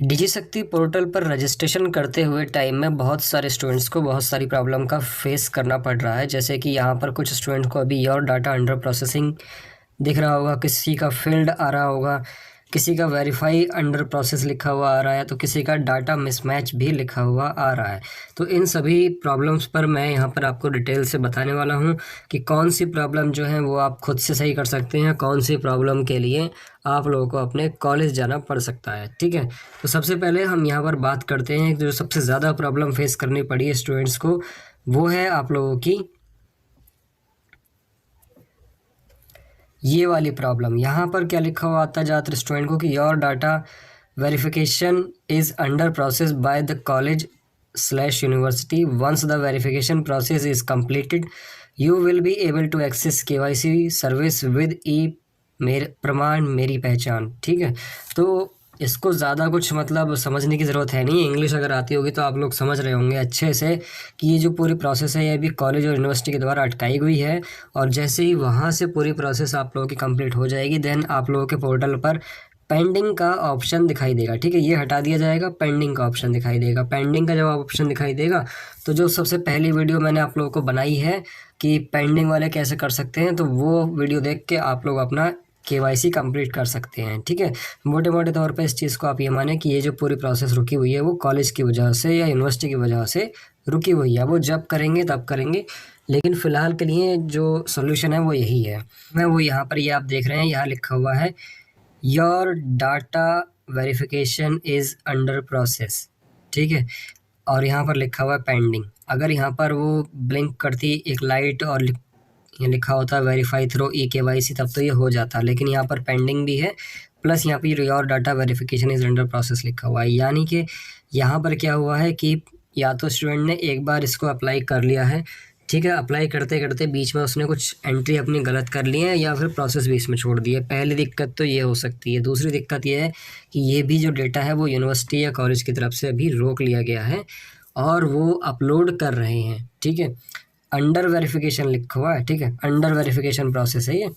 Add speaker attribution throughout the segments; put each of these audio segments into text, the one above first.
Speaker 1: डिजिशक्ति portal पर registration करते हुए टाइम में बहुत सारे स्टूडेंट्स को बहुत सारी प्रॉब्लम का फेस करना पड़ रहा है। जैसे कि यहाँ पर कुछ स्टूडेंट को अभी योर डाटा अंडर प्रोसेसिंग दिख रहा होगा, किसी का फील्ड आ रहा होगा, किसी का वेरीफाई अंडर प्रोसेस लिखा हुआ आ रहा है, तो किसी का डाटा मिसमैच भी लिखा हुआ आ रहा है। तो इन सभी प्रॉब्लम्स पर मैं यहाँ पर आपको डिटेल से बताने वाला हूँ कि कौन सी प्रॉब्लम जो है वो आप खुद से सही कर सकते हैं, कौन सी प्रॉब्लम के लिए आप लोगों को अपने कॉलेज जाना पड़ सकता है। ठीक है, तो सबसे पहले हम यहाँ पर बात करते हैं जो सबसे ज़्यादा प्रॉब्लम फेस करनी पड़ी है स्टूडेंट्स को, वो है आप लोगों की ये वाली प्रॉब्लम। यहाँ पर क्या लिखा हुआ आता है ज़्यादातर स्टूडेंट को कि your data verification is under process by the college university. Once the verification process is completed you will be able to access KYC service with प्रमाण मेरी पहचान। ठीक है, तो इसको ज़्यादा कुछ मतलब समझने की ज़रूरत है नहीं। इंग्लिश अगर आती होगी तो आप लोग समझ रहे होंगे अच्छे से कि ये जो पूरी प्रोसेस है ये अभी कॉलेज और यूनिवर्सिटी के द्वारा अटकाई हुई है, और जैसे ही वहाँ से पूरी प्रोसेस आप लोगों की कंप्लीट हो जाएगी देन आप लोगों के पोर्टल पर पेंडिंग का ऑप्शन दिखाई देगा। ठीक है, ये हटा दिया जाएगा, पेंडिंग का ऑप्शन दिखाई देगा। पेंडिंग का जब ऑप्शन दिखाई देगा तो जो सबसे पहली वीडियो मैंने आप लोगों को बनाई है कि पेंडिंग वाले कैसे कर सकते हैं, तो वो वीडियो देख के आप लोग अपना KYC कंप्लीट कर सकते हैं। ठीक है, मोटे मोटे तौर पे इस चीज़ को आप ये माने कि ये जो पूरी प्रोसेस रुकी हुई है वो कॉलेज की वजह से या यूनिवर्सिटी की वजह से रुकी हुई है। वो जब करेंगे तब करेंगे, लेकिन फ़िलहाल के लिए जो सोल्यूशन है वो यही है। मैं वो यहाँ पर ये आप देख रहे हैं, यहाँ लिखा हुआ है your data verification is under process. ठीक है, और यहाँ पर लिखा हुआ है पेंडिंग। अगर यहाँ पर वो ब्लिंक करती एक लाइट और ये लिखा होता है वेरीफाई थ्रू KYC तब तो ये हो जाता, लेकिन यहाँ पर पेंडिंग भी है, प्लस यहाँ per your data verification is under process लिखा हुआ है। यानी कि यहाँ पर क्या हुआ है कि या तो स्टूडेंट ने एक बार इसको अप्लाई कर लिया है, ठीक है, अप्लाई करते करते बीच में उसने कुछ एंट्री अपनी गलत कर ली है या फिर प्रोसेस बीच में छोड़ दी है। पहली दिक्कत तो ये हो सकती है। दूसरी दिक्कत ये है कि ये भी जो डेटा है वो यूनिवर्सिटी या कॉलेज की तरफ से अभी रोक लिया गया है और वो अपलोड कर रहे हैं। ठीक है, अंडर वेरिफिकेशन लिखा हुआ है। ठीक है, अंडर वेरिफिकेशन प्रोसेस है ये,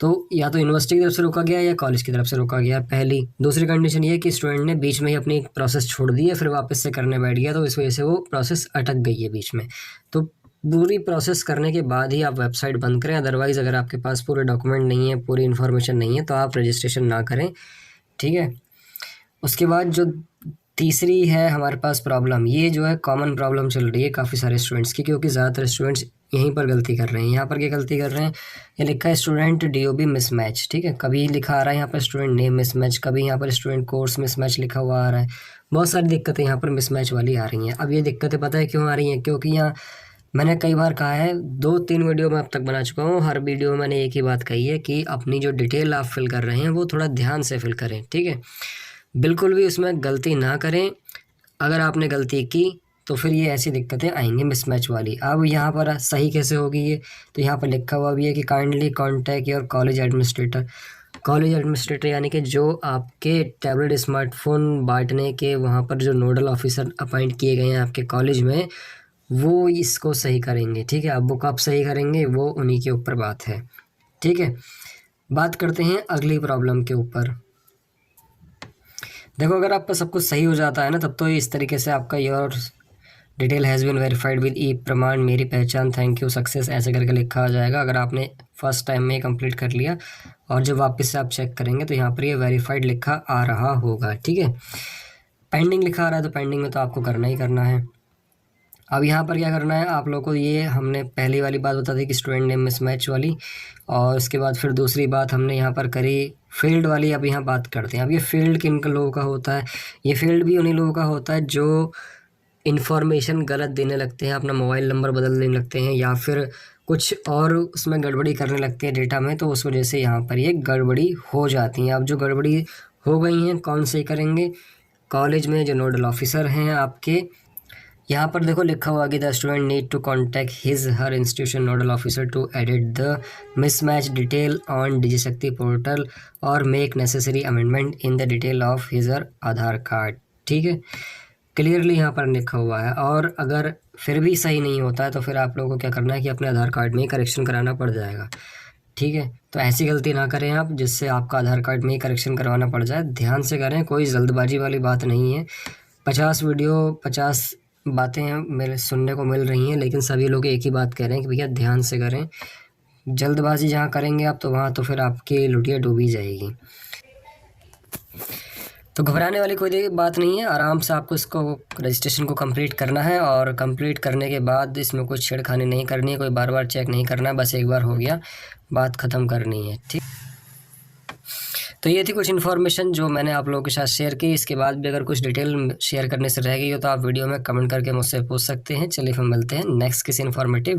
Speaker 1: तो या तो यूनिवर्सिटी की तरफ से रोका गया है या कॉलेज की तरफ से रोका गया है पहली। दूसरी कंडीशन ये है कि स्टूडेंट ने बीच में ही अपनी प्रोसेस छोड़ दी है, फिर वापस से करने बैठ गया, तो इस वजह से वो प्रोसेस अटक गई है बीच में। तो पूरी प्रोसेस करने के बाद ही आप वेबसाइट बंद करें, अदरवाइज़ अगर आपके पास पूरे डॉक्यूमेंट नहीं है, पूरी इन्फॉर्मेशन नहीं है, तो आप रजिस्ट्रेशन ना करें। ठीक है, उसके बाद जो तीसरी है हमारे पास प्रॉब्लम, ये जो है कॉमन प्रॉब्लम चल रही है काफ़ी सारे स्टूडेंट्स की, क्योंकि ज़्यादातर स्टूडेंट्स यहीं पर गलती कर रहे हैं। यहाँ पर क्या गलती कर रहे हैं, ये लिखा है स्टूडेंट DOB मिसमैच। ठीक है, कभी लिखा आ रहा है यहाँ पर स्टूडेंट नेम मिसमैच, कभी यहाँ पर स्टूडेंट कोर्स मिसमैच लिखा हुआ आ रहा है। बहुत सारी दिक्कतें यहाँ पर मिसमैच वाली आ रही हैं। अब ये दिक्कतें पता है क्यों आ रही हैं, क्योंकि यहाँ मैंने कई बार कहा है, 2-3 वीडियो में अब तक बना चुका हूँ, हर वीडियो में मैंने एक ही बात कही है कि अपनी जो डिटेल आप फिल कर रहे हैं वो थोड़ा ध्यान से फिल करें। ठीक है, बिल्कुल भी उसमें गलती ना करें। अगर आपने गलती की तो फिर ये ऐसी दिक्कतें आएंगी मिसमैच वाली। अब यहाँ पर सही कैसे होगी ये, तो यहाँ पर लिखा हुआ भी है कि kindly contact your college administrator. College administrator यानी कि जो आपके टैबलेट स्मार्टफोन बांटने के वहाँ पर जो नोडल ऑफिसर अपॉइंट किए गए हैं आपके कॉलेज में, वो इसको सही करेंगे। ठीक है, अब वो कब सही करेंगे वो उन्हीं के ऊपर बात है। ठीक है, बात करते हैं अगली प्रॉब्लम के ऊपर। देखो, अगर आपका सब कुछ सही हो जाता है ना, तब तो इस तरीके से आपका your detail has been verified with प्रमाण मेरी पहचान थैंक यू सक्सेस ऐसे करके लिखा आ जाएगा। अगर आपने फर्स्ट टाइम में कंप्लीट कर लिया और जब वापस से आप चेक करेंगे तो यहाँ पर ये वेरीफाइड लिखा आ रहा होगा। ठीक है, पेंडिंग लिखा आ रहा है तो पेंडिंग में तो आपको करना ही करना है। अब यहाँ पर क्या करना है आप लोगों को, ये हमने पहली वाली बात बता दी कि स्टूडेंट नेम मिसमैच वाली, और उसके बाद फिर दूसरी बात हमने यहाँ पर करी फील्ड वाली। अब यहाँ बात करते हैं, अब ये फील्ड किन लोगों का होता है, ये फील्ड भी उन्हीं लोगों का होता है जो इन्फॉर्मेशन गलत देने लगते हैं, अपना मोबाइल नंबर बदल देने लगते हैं या फिर कुछ और उसमें गड़बड़ी करने लगते हैं डेटा में, तो उस वजह से यहाँ पर ये गड़बड़ी हो जाती हैं। अब जो गड़बड़ी हो गई हैं कौन सही करेंगे, कॉलेज में जो नोडल ऑफिसर हैं आपके, यहाँ पर देखो लिखा हुआ कि the student need to contact his her institution nodal officer to edit the mismatch detail on DigiShakti portal और make necessary amendment in the detail of his her Aadhaar card. ठीक है, क्लियरली यहाँ पर लिखा हुआ है। और अगर फिर भी सही नहीं होता है तो फिर आप लोगों को क्या करना है कि अपने आधार कार्ड में करेक्शन कराना पड़ जाएगा। ठीक है, तो ऐसी गलती ना करें आप जिससे आपका आधार कार्ड में ही करेक्शन करवाना पड़ जाए। ध्यान से करें, कोई जल्दबाजी वाली बात नहीं है। 50 वीडियो 50 बातें मेरे सुनने को मिल रही हैं, लेकिन सभी लोग एक ही बात कह रहे हैं कि भैया ध्यान से करें। जल्दबाजी जहाँ करेंगे आप तो वहाँ तो फिर आपकी लुटिया डूबी जाएगी। तो घबराने वाली कोई बात नहीं है, आराम से आपको इसको रजिस्ट्रेशन को कंप्लीट करना है, और कंप्लीट करने के बाद इसमें कोई छेड़खानी नहीं करनी है, कोई बार बार चेक नहीं करना है, बस एक बार हो गया बात ख़त्म करनी है। ठीक, तो ये थी कुछ इन्फॉर्मेशन जो मैंने आप लोगों के साथ शेयर की। इसके बाद भी अगर कुछ डिटेल शेयर करने से रह गई हो तो आप वीडियो में कमेंट करके मुझसे पूछ सकते हैं। चलिए फिर मिलते हैं नेक्स्ट किसी इन्फॉर्मेटिव